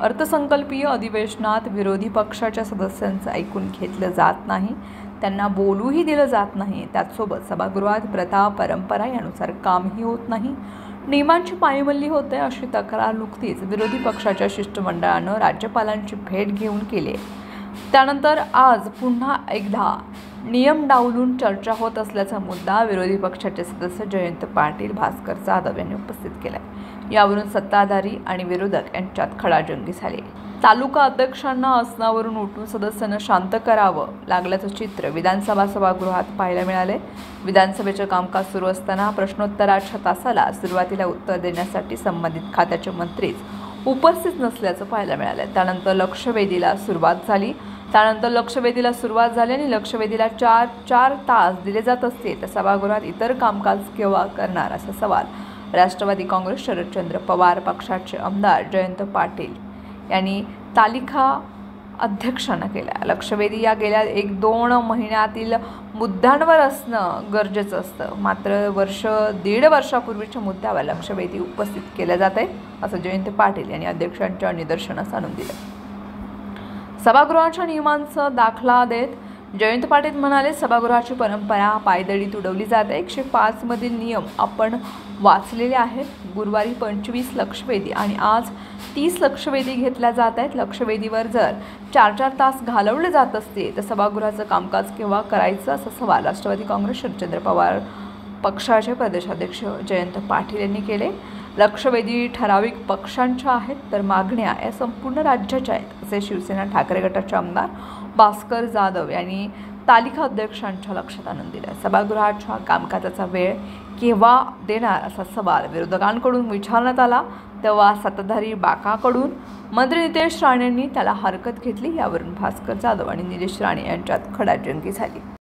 अर्थसंकल्पीय अधिवेशनात विरोधी पक्षाच्या सदस्यांचं ऐकून घेतलं जात नाही, त्यांना बोलूही दिलं जात नाही। त्याचसोबत सभागृहात प्रथा परंपरा यानुसार कामही होत नाही, नियमांची पायमल्ली होते अशी तक्रार नुकतीच विरोधी पक्षाच्या शिष्टमंडळानं राज्यपालांची भेट घेऊन केली। त्यानंतर आज पुन्हा एकदा नियम डावलून चर्चा होत असल्याचा मुद्दा विरोधी पक्षाचे सदस्य जयंत पाटील, भास्कर जाधव यांनी उपस्थित केला। यावरून सत्ताधारी आणि विरोधक यांच्यात खडाजंगी झाली। तालुका अध्यक्षांना आसनावरून उठून सदस्यांना शांत करावं लागल्याचं चित्र विधानसभा सभागृहात पाहायला मिळाले। विधानसभेचे कामकाज सुरू असताना प्रश्नोत्तराच्या तासाला सुरुवातीला उत्तर देण्यासाठी संबंधित खात्याचे मंत्रीच उपस्थित नसल्याचं पाहायला मिळाले। त्यानंतर लक्षवेधीला सुरुवात झाली आणि लक्षवेधीला चार तास दिले जात असते तर सभागृहात इतर कामकाज केव्हा करणार असा सवाल राष्ट्रवादी काँग्रेस शरदचंद्र पवार पक्षाचे आमदार जयंत पाटील यांनी तालिका अध्यक्षांना केला। लक्षवेधी या गेल्या 1-2 महिन्यातील मुद्द्यांवर असणं गरजेचं असतं, मात्र दीड वर्षापूर्वीच्या मुद्द्यावर लक्षवेधी उपस्थित केले जाते असं जयंत पाटील यांनी अध्यक्षांच्या निदर्शनास आणून दिलं। सभागृहाच्या नियमांचा दाखला देत जयंत पाटील म्हणाले, सभागृहाची परंपरा पायदळी तुडवली जाते। 105 मधील नियम आपण वाचलेले आहेत। गुरुवारी 25 लक्षवेधी आणि आज 30 लक्षवेधी घेतल्या जात आहेत। लक्षवेधीवर जर 4 तास घालवले जात असते तर सभागृहाचं कामकाज केव्हा करायचं असा सवाल राष्ट्रवादी काँग्रेस शरदचंद्र पवार पक्षाचे प्रदेशाध्यक्ष जयंत पाटील यांनी केले। लक्षवेधी ठराविक पक्षांच्या आहेत तर मागण्या या संपूर्ण राज्याच्या आहेत असे शिवसेना ठाकरे गटाचे आमदार भास्कर जाधव यांनी तालिका अध्यक्षांच्या लक्षात आणून दिले। सभागृहाच्या कामकाजाचा वेळ केव्हा देणार असा सवाल विरोधकांकडून विचारण्यात आला तेव्हा सत्ताधारी बाकाकडून मंत्री नितेश राणेंनी त्याला हरकत घेतली। यावरून भास्कर जाधव आणि निलेश राणे यांच्यात खडाजंगी झाली।